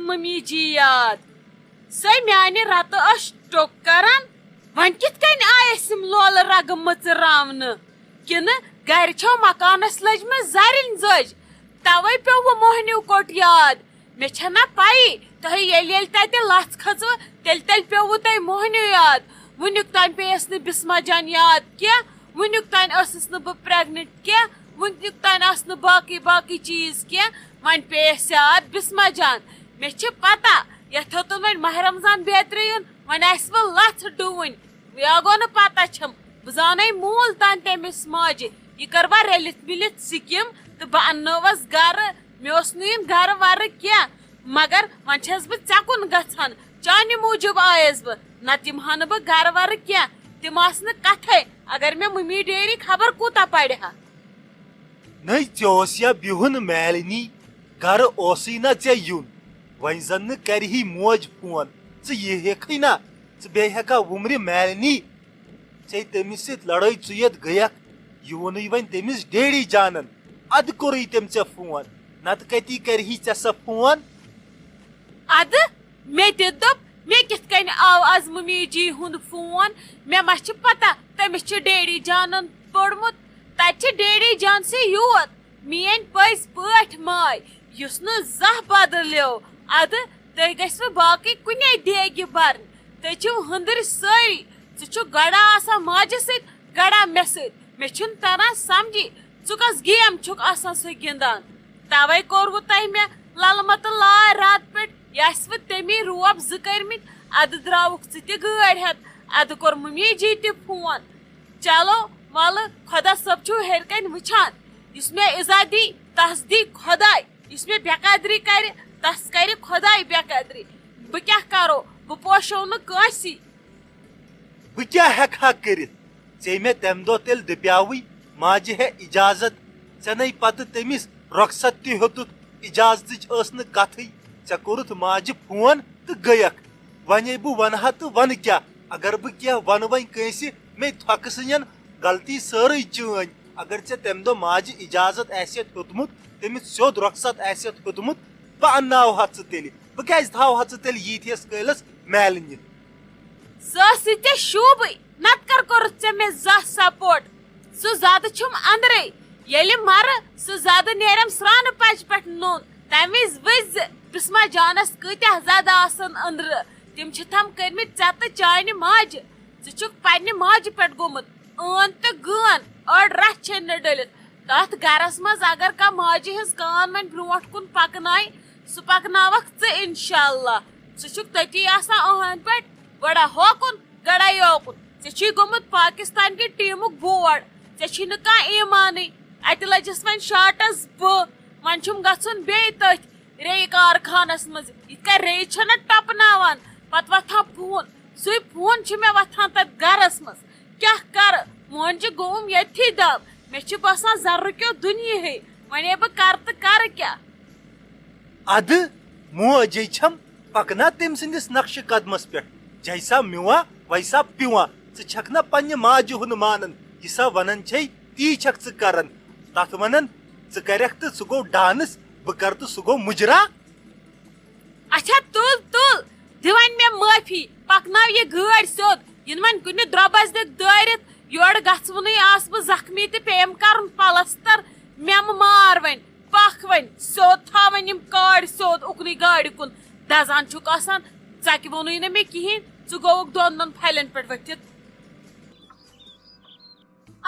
mummy جی یاد سۄ میانہِ رتہٕ ٲس ٹوٚک کران وۄنۍ کِتھ کٔنۍ آیہِ أسۍ یِم لولہٕ رگہٕ مٕژراونہٕ کِنہٕ گرِ چھو مکانس لٔجمٕژ زرٕنۍ زٔج توے پیوٚو وۄنۍ موہنیوٗ کوٚٹ یاد مےٚ چھنا پَیی تۄہہِ ییٚلہِ تتہِ لژھ کھٔژوٕ تیٚلہِ پیوٚوُ تۄہہِ موہنیوٗ یاد وُنیُک تانۍ پییَس نہٕ بسما جان یاد کینٛہہ وُنیُک تانۍ ٲسٕس نہٕ بہٕ پریگنٹ کینٛہہ وُنیُک تانۍ آسہٕ نہٕ باقٕے چیٖز کینٛہہ وۄنۍ پییَس یاد بسما جان مےٚ چھِ پتہ یتھ ہیوٚتُن وۄنۍ ماہ رمضان بیترِ یُن وۄنۍ آسہِ وۄنۍ لژھ ڈوٗنۍ یا گوٚو نہٕ پتہ چھم بہٕ زانَے موٗل تانۍ تٔمِس ماجہِ یہِ کٔروا رٔلِتھ مِلِتھ سِکِم تہٕ بہٕ اننٲوس گرٕ مےٚ اوس نہٕ یُن گرٕ ورٕ کینٛہہ مگر وۄنۍ چھس بہٕ ژےٚ کُن گژھان چانہِ موٗجوٗب آیس بہٕ نتہٕ یِمہٕ نہٕ بہٕ گرٕ ورٕ کینٛہہ تِم آسہٕ نہٕ کتھے اگر مےٚ ممی ڈیری خبر کوٗتاہ پرِ ہا نٔے ژےٚ اوس یا بِہُن میلنی گرٕ اوسُے نا ژےٚ یُن وۄنۍ زن نہٕ کرِہی موج فون ژٕ یہِ ہیکھٕے نا ژٕ بیٚیہِ ہیکھا وُمرِ میلنی ژےٚ تٔمِس سۭتۍ لڑٲے ژٕ یوت گٔیکھ یہِ ووٚنُے وۄنۍ تٔمِس ڈیڈی جانن ادٕ کوٚرُے تٔمۍ ژےٚ فون نتہٕ کتی کرِہی ژےٚ سۄ فون ادٕ مےٚ تہِ دوٚپ مےٚ کِتھ کٔنۍ آو آز ممی جی ہُنٛد فون مےٚ ما چھِ پتہ تٔمِس چھُ ڈیڈی جانن پوٚرمُت تتہِ چھِ ڈیڈی جانسٕے یوت میٲنۍ پٔزۍ پٲٹھۍ ماے یُس نہٕ زانٛہہ بدلیو ادٕ تُہۍ گژھوٕ باقٕے کُنے دیگہِ برٕنۍ تُہۍ چھِو ہٕنٛدٕرۍ سٲری ژٕ چھُکھ گڑا آسان ماجہِ سۭتۍ گڑا مےٚ سۭتۍ مےٚ چھُنہٕ تران سمجھی ژٕ کۄس گیم چھُکھ آسان سُہ گِنٛدان توے کوٚروٕ تۄہہِ مےٚ للہٕ متہٕ لار راتہٕ پٮ۪ٹھ یہِ آسوٕ تٔمی روب زٕ کٔرمٕتۍ ادٕ درٛاوُکھ ژٕ تہِ گٲڑۍ ہٮ۪تھ ادٕ کوٚر ممی جی تہِ فون چلو ولہٕ خۄدا صٲب چھُو ہیٚرِ کَنۍ وٕچھان یُس مےٚ عزا دی تس دی خۄداے یُس مےٚ بے قدری کرِ تس کرِ خۄداے بے قدری بہٕ کیٛاہ کرو بہٕ پوشو نہٕ کٲنٛسی بہٕ کیٛاہ ہیکہٕ ہا کٔرِتھ ژےٚ مےٚ تمہِ دۄہ تیٚلہِ دپیاوٕے ماجہِ ہے اِجازت ژےٚ نَے پتہٕ تٔمِس رۄخصت تہِ ہیوٚتُتھ اِجازتٕچ ٲس نہٕ کتھٕے ژےٚ کوٚرُتھ ماجہِ فون تہٕ گٔیکھ وۄنۍ بہٕ ونہٕ ہا تہٕ ونہٕ کیٛاہ اگر بہٕ کینٛہہ ونہٕ وۄنۍ کٲنٛسہِ مےٚ تھۄکہٕ سٕنٛدٮ۪ن غلطی سٲرٕے چٲنۍ اگر ژےٚ تمہِ دۄہ ماجہِ اِجازت آسیٚتھ ہیوٚتمُت تٔمِس سیوٚد رۄخصت آسیٚتھ ہیوٚتمُت بہٕ انناوہا ژٕ تیٚلہِ بہٕ کیٛازِ تھاوہا ژٕ تیٚلہِ ییٖتِس کٲلِس میلنہِ سۄ ٲسٕے ژےٚ شوٗبٕے نتہٕ کر کوٚرُتھ ژےٚ مےٚ زانٛہہ سپورٹ سُہ زدٕ چھُم انٛدرے ییٚلہِ مرٕ سُہ زدٕ نیرم سرٛانہٕ پچہِ پٮ۪ٹھ نوٚن تمہِ وِزِ وٕچھ زِ بسما جانس کۭتیاہ زدٕ آسن أنٛدرٕ تِم چھِ تھم کٔرمٕتۍ ژےٚ تہٕ چانہِ ماجہِ ژٕ چھُکھ پننہِ ماجہِ پٮ۪ٹھ گوٚمُت ٲن تہٕ گٲن أڑ رژھ چھنہٕ نہٕ ڈٔلِتھ تتھ گرس منٛز اگر کانٛہہ ماجہِ ہٕنٛز کان وۄنۍ برونٛٹھ کُن پکنایہِ سُہ پکناوکھ ژٕ انشاء اللہ ژٕ چھُکھ تٔتی آسان أہنٛدِ پٲٹھۍ گۄڈا ہوکُن گڑا یوکُن ژےٚ چھُے گوٚمُت پاکستان کہِ ٹیٖمُک بوڑ ژےٚ چھُے نہٕ کانٛہہ ایمانٕے اتہِ لٔجِس وۄنۍ شاٹس بہٕ وۄنۍ چھُم گژھُن بیٚیہِ تٔتھۍ ریٚیہِ کارخانس منٛز یِتھ کٔنۍ ریٚیہِ چھنہ ٹپناوان پتہٕ وۄتھان فون سُے فون چھُ مےٚ وۄتھان تتہِ گرس منٛز کیٛاہ کرٕ مونجہِ گوٚوُم ییٚتھی دب مےٚ چھُ باسان زرٕ کیو دُنیہے وۄنۍ بہٕ کرٕ تہٕ کرٕ کیٛاہ ادٕ موجے چھم پکنا تٔمۍ سٕنٛدِس نقشہٕ قدمس پٮ۪ٹھ جیسا میوٗوا ویسا پیوٗوا ژٕ چھکھ نا پننہِ ماجہِ ہُنٛد مانان یہِ سا ونان چھے تی چھکھ ژٕ کران تتھ ونان ژٕ کرکھ تہٕ سُہ گوٚو ڈانس بہٕ کرٕ تہٕ سُہ گوٚو مُجرا اچھا تُل تُل دِ وۄنۍ مےٚ معٲفی پکناو یہِ گٲڑۍ سیوٚد یِنہٕ وۄنۍ کُنہِ درۄبس دِکھ دٲرِتھ یورٕ گژھوُنٕے آس بہٕ زخمی تہٕ پیٚیِم کرُن پلستر مےٚ مہٕ مار وۄنۍ پکھ وۄنۍ سیوٚد تھاوٕنۍ یِم کاڑِ سیوٚد اُکنُے گاڑِ کُن دزان چھُکھ آسان ژکہِ ووٚنُے نہٕ مےٚ کِہینۍ ژٕ گوٚوُکھ دۄن پھلٮ۪ن پٮ۪ٹھ ؤتھِتھ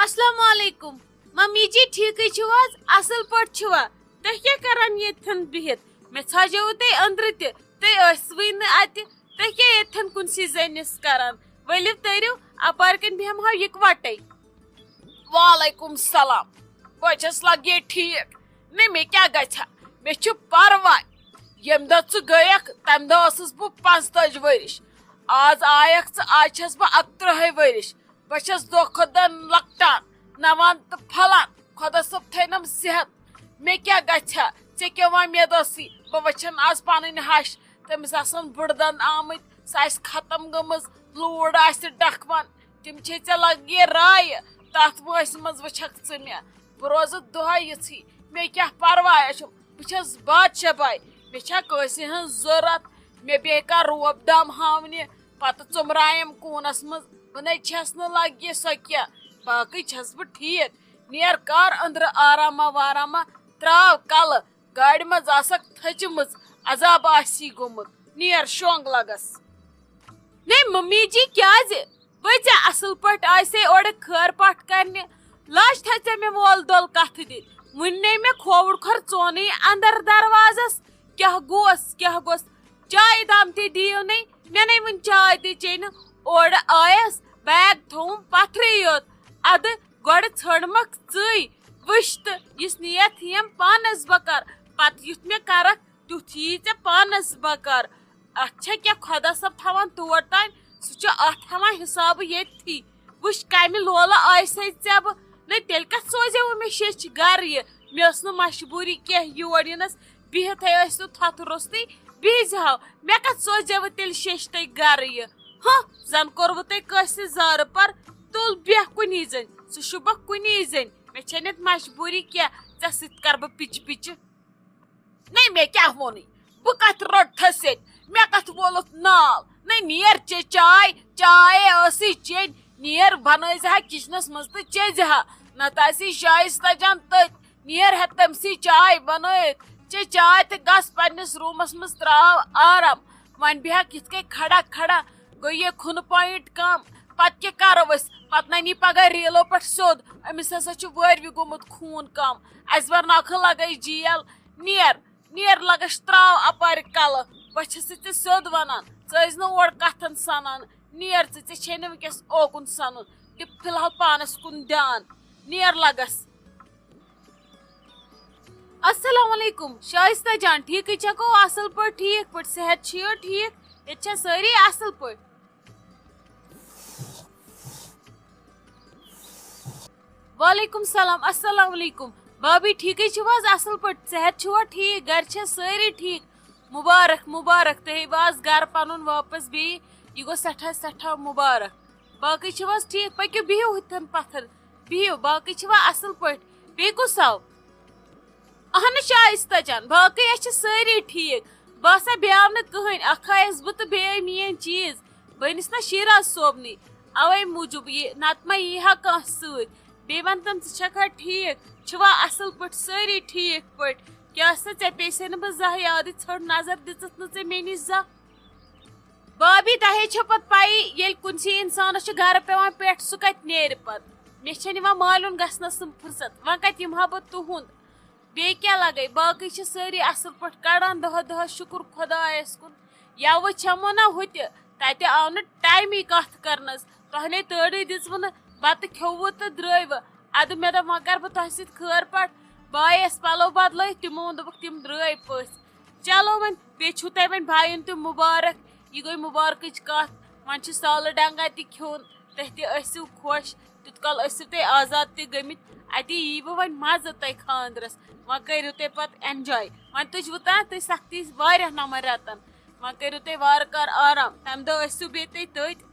السلام علیکم ممی جی ٹھیکٕے چھِو حظ اصل پٲٹھۍ چھِوا تُہۍ کیٛاہ کران ییٚتھٮ۪ن بِہِتھ مےٚ ژھاجیوٕ تُہۍ أنٛدرٕ تہِ تُہۍ ٲسوٕے نہٕ اتہِ تُہۍ کیٛاہ ییٚتھٮ۪ن کُنسٕے زٔنِس کران ؤلِو تٔرِو اپارِ کِنۍ بیٚہمہو یِکوٹے وعلیکُم سلام بہٕ چھس لگے ٹھیٖک مےٚ کیٛاہ گژھِ ہا مےٚ چھُ پرواے ییٚمہِ دۄہ ژٕ گٔیکھ تمہِ دۄہ ٲسٕس بہٕ 35 ؤرِش آز آیکھ ژٕ آز چھس بہٕ 31 ؤرِش بہٕ چھس دۄہ کھۄتہٕ دۄہ لۄکٹان نوان تہٕ پھلان خۄدا صٲب تھٲینم صحت مےٚ کیٛاہ گژھِ ہا ژےٚ کیٛاہ وۄمیدٲسی بہٕ وٕچھن آز پنٕنۍ ہش تٔمِس آسن بٕڑدن آمٕتۍ سۄ آسہِ ختم گٔمٕژ لوٗر آسہِ ڈکھوان تِم چھے ژےٚ لگے رایہِ تتھ وٲنٛسہِ منٛز وٕچھکھ ژٕ مےٚ بہٕ روزٕ دۄہے یِژھٕے مےٚ کیٛاہ پرواے چھُم بہٕ چھس بادشاہ باے مے چھا کٲنٛسہِ ہٕنٛز ضروٗرت مے بیٚیہِ کانٛہہ روب دام ہاونہِ پتہٕ ژوٚمرایم کوٗنس منٛز بہٕ نے چھس نہٕ لگہِ سۄ کینٛہہ باقٕے چھس بہٕ ٹھیٖک نیر کر أنٛدرٕ آراما واراما تراو کلہٕ گاڑِ منٛز آسکھ تھٔچمٕژ عذاب آسی گوٚمُت نیر شۄنٛگ لگس نے ممی جی کیٛازِ بہٕ اصل پٲٹھۍ آسے اورٕ خٲر پاٹھ کرنہِ لاج تھے ژےٚ مےٚ وول دول کتھٕ دِتھ وُنہِ نے مےٚ کھووُر کھۄر ژوٚنٕے اندر دروازس کیٛاہ گوٚس چایہِ دام تہِ دِیِو نے مےٚ نے وُنہِ چاے تہِ چیٚنہِ اورٕ آیس بیگ تھووُم پتھرٕے یوت ادٕ گۄڈٕ ژھٔنمکھ ژٕے وٕچھ تہٕ یُس نِیَتھ یِم پانس بکار پتہٕ یُتھ مےٚ کرکھ تیُتھ یی ژےٚ پانس بکار اتھ چھا کینٛہہ خۄدا صٲب تھاوان تور تانۍ سُہ چھُ اتھ ہٮ۪وان حسابہٕ ییٚتھی وٕچھ کمہِ لولہٕ آیسے ژےٚ بہٕ نے تیٚلہِ کتھ سوزیوٕ مےٚ شیٚچھِ گرٕ یہِ مےٚ ٲس نہٕ مجبوٗری کینٛہہ یور یِنس بِہتھٕے ٲسِو تھۄتھ روٚستٕے بِہزِہو مےٚ کتھ سوزیوٕ تیٚلہِ شیٚچھِ تۄہہِ گرٕ یہِ زن کوٚروٕ تۄہہِ کٲنٛسہِ زارٕ پر تُل بیٚہہ کُنی زٔنۍ ژٕ شوٗبکھ کُنی زٔنۍ مےٚ چھےٚ نہٕ مجبوٗری کینٛہہ ژےٚ سۭتۍ کرٕ بہٕ پِچہِ نے مےٚ کیٛاہ ووٚنُے بہٕ کتھ رٔٹتھس ییٚتہِ مےٚ کتھ وولُتھ نال نے نیر چے چاے ٲسٕے چیٚنۍ نیر بنٲیزِہا کچنس منٛز تہٕ چیٚزِہا نتہٕ آسی شایستہ جان تٔتھۍ نیر ہٮ۪تھ تٔمسٕے چاے بنٲیِتھ چے چاے تہٕ گژھ پننِس روٗمس منٛز تراو آرام وۄنۍ بیٚہکھ یِتھ کٔنۍ کھڑا گوٚو یہ کھُنہٕ پویِنٹ کم پتہٕ کیٛاہ کرو أسۍ پتہٕ ننی پگاہ ریلو پٮ۪ٹھ سیوٚد أمِس ہسا چھُ وٲروِ گوٚمُت خوٗن کم اسہِ برناوکھٕ لگے جیل نیر لگس تراو اپارِ کلہٕ بہٕ چھسے ژےٚ سیوٚد ونان ژٕ ٲسۍ نہٕ اورٕ کتھن سنان نیر ژےٚ چھے نہٕ ونکیٚس اوکُن سنُن دِ فی الحال پانس کُن دھیان نیر لگس السلام علیکم شائستہ جان ٹھیکٕے چھکو اصل پٲٹھۍ ٹھیٖک پٲٹھۍ صحت چھُیو ٹھیٖک ییٚتہِ چھا سٲری اصل پٲٹھۍ وعلیکم السلام السلام علیکم بھابی ٹھیکٕے چھِو حظ اصل پٲٹھۍ صحت چھُوا ٹھیٖک گرِ چھا سٲری ٹھیٖک مُبارک تُہۍ ہیٚیِو حظ گرٕ پنُن واپس بیٚیہِ یہِ گوٚو سٮ۪ٹھاہ مُبارک باقٕے چھِو حظ ٹھیٖک پٔکِو بِہِو ہُتھٮ۪ن پتھر بِہِو باقٕے چھِوا اصل پٲٹھۍ بیٚیہِ کُس آو اہنہٕ شائستہ جان باقٕے أسۍ چھِ سٲری ٹھیٖک باسان بیٚیہِ آو نہٕ کٕہٕنۍ اکھ آیس بہٕ تہٕ بیٚیہِ آے میٲنۍ چیٖز بہٕ أنِس نا شیراز صٲبنٕے اوے موٗجوٗب یہِ نتہٕ ما یی ہا کانٛہہ سۭتۍ بیٚیہِ ون تم ژٕ چھکھا ٹھیٖک چھِوا اصل پٲٹھۍ سٲری ٹھیٖک پٲٹھۍ کیٛاہ سا ژےٚ پیٚیہِ نہٕ بہٕ زانٛہہ یادٕے ژھٔٹ نظر دِژٕتھ نہٕ ژےٚ مےٚ نِش زانٛہہ بھابی تۄہے چھو پتہٕ پیی ییٚلہِ کُنسٕے انسانس چھُ گرٕ پیوان پٮ۪ٹھ سُہ کتہِ نیرِ پتہٕ مےٚ چھنہٕ یِوان مالیُن گژھنس فرصت وۄنۍ کتہِ یِمہٕ ہا بہٕ تُہُنٛد بیٚیہِ کیٛاہ لگے باقٕے چھِ سٲری اصل پٲٹھۍ کڑان دۄہ شُکر خۄدایس کُن یوٕ چھمو نا ہُتہِ تتہِ آو نہٕ ٹایمٕے کتھ کرنس تۄہہِ نے تٲڑٕے دِژوٕ نہٕ بتہٕ کھیووٕ تہٕ درٛٲیوٕ ادٕ مےٚ دوٚپ وۄنۍ کرٕ بہٕ تۄہہِ سۭتۍ خٲر پاٹھ بایس پلو بدلٲیِتھ تِمو ووٚن دوٚپُکھ تِم درٛاے پٔژھۍ چلو وۄنۍ بیٚیہِ چھُو تۄہہِ وۄنۍ بایُن تہِ مُبارک یہِ گٔے مُبارکٕچ کتھ وۄنۍ چھُ سالہٕ ڈنگا تہِ کھیوٚن تُہۍ تہِ ٲسِو خۄش تیُت کال ٲسِو تُہۍ آزاد تہِ گٔمٕتۍ اتی ییٖوٕ وۄنۍ مزٕ تۄہہِ خاندرس وۄنۍ کٔرِو تُہۍ پتہٕ اٮ۪نجاے وۄنۍ تُجوٕ تانۍ تُہۍ سختی واریاہ نمبر رٮ۪تن وۄنۍ کٔرِو تُہۍ وارٕ کارٕ آرام تمہِ دۄہ ٲسِو بیٚیہِ تُہۍ تٔتۍ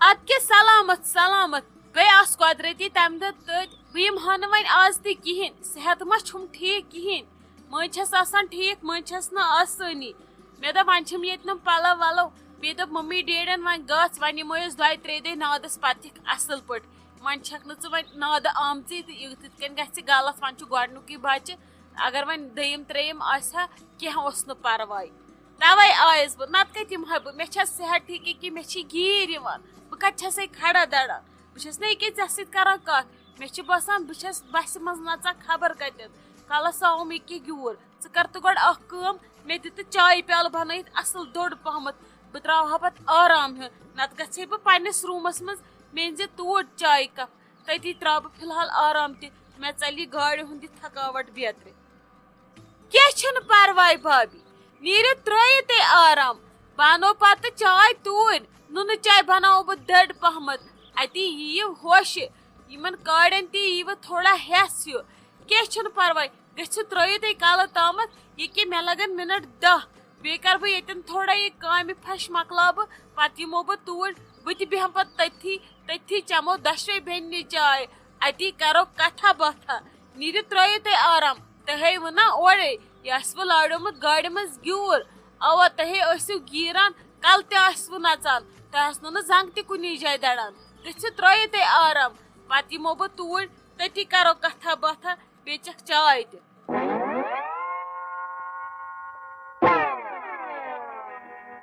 ادٕ کیٛاہ سلامت گٔے آسہٕ قۄدرٔتی تمہِ دۄہ تٔتۍ بہٕ یِمہٕ ہا نہٕ وۄنۍ آز تہِ کِہینۍ صحت ما چھُم ٹھیٖک کِہینۍ مٔنٛزۍ چھس آسان ٹھیٖک مٔنٛزۍ چھس نہٕ آسٲنی مےٚ دوٚپ وۄنۍ چھِم ییٚتہِ نہٕ پلو ولو بیٚیہِ دوٚپ ممی ڈیڈین وۄنۍ گژھ وۄنۍ یِمو أسۍ 2-3 دۄہہِ نادس پتہٕ یِکھ اصل پٲٹھۍ وۄنۍ چھکھ نہٕ ژٕ وۄنۍ نادٕ آمژٕے تہٕ یِتھ کٔنۍ گژھِ غلط وۄنۍ چھُ گۄڈنیُکُے بچہِ اگر وۄنۍ دوٚیِم ترٛیٚیِم آسہِ ہا کینٛہہ اوس نہٕ پرواے توے آیس بہٕ نتہٕ کتہِ یِمہٕ ہا بہٕ مےٚ چھا صحت ٹھیٖک ییٚکیٛاہ مےٚ چھِ گیٖر یِوان بہٕ کتہِ چھسے کھڑا دڑان بہٕ چھس نہ ییٚکیٛاہ ژےٚ سۭتۍ کران کتھ مےٚ چھُ باسان بہٕ چھس بسہِ منٛز نژان خبر کتٮ۪ن کلس آوُم ییٚکیٛاہ گیوٗر ژٕ کر تہٕ گۄڈٕ اکھ کٲم مےٚ دِ تہٕ چایہِ پیالہٕ بنٲیِتھ اصل دوٚڑ پہمتھ بہٕ تراوہا پتہٕ آرام ہیوٚن نتہٕ گژھے بہٕ پننِس روٗمس منٛز مےٚ أنۍ زِ توٗرۍ چایہِ کپ تٔتی تراو بہٕ فی الحال آرام تہِ مےٚ ژلہِ یہِ گاڑِ ہُنٛد یہِ تھکاوٹ بیترِ کینٛہہ چھُنہٕ پرواے بھابی نیٖرِو ترٲیِو تُہۍ آرام بہٕ انو پتہٕ چاے توٗرۍ نُنہٕ چاے بناوو بہٕ دٔڑ پہمتھ اتی یِیِو ہوشہِ یِمن کاڑٮ۪ن تہِ ییٖوٕ تھوڑا ہٮ۪س ہیوٗ کینٛہہ چھُنہٕ پرواے گٔژھِو ترٲیِو تُہۍ کلہٕ تامتھ ییٚکیٛاہ مےٚ لگن منٹ 10 بیٚیہِ کرٕ بہٕ ییٚتٮ۪ن تھوڑا یہِ کامہِ پھش مکلاو بہٕ پتہٕ یِمو بہٕ توٗرۍ بہٕ تہِ بیٚہمہٕ پتہٕ تٔتھی چٮ۪مو دۄشوے بیٚننہِ چاے اتی کرو کتھا باتھا نیٖرِو ترٲیِو تُہۍ آرام تۄہہِ ہٲیوٕ نا اورے یہ آسو لاڑیومت گاڑی مز گیور اوا تہے ٲسِو گیٖران کل تہِ آسوٕ نژان تۄہہِ آسنو نہٕ زنگ تہِ کُنی جایہِ دڑان گٔژھِو ترٲیِو تُہۍ آرام پتہٕ یِمو بہٕ توٗرۍ تٔتی کرو کتھا باتھا بیٚیہِ چکھ چاے تہِ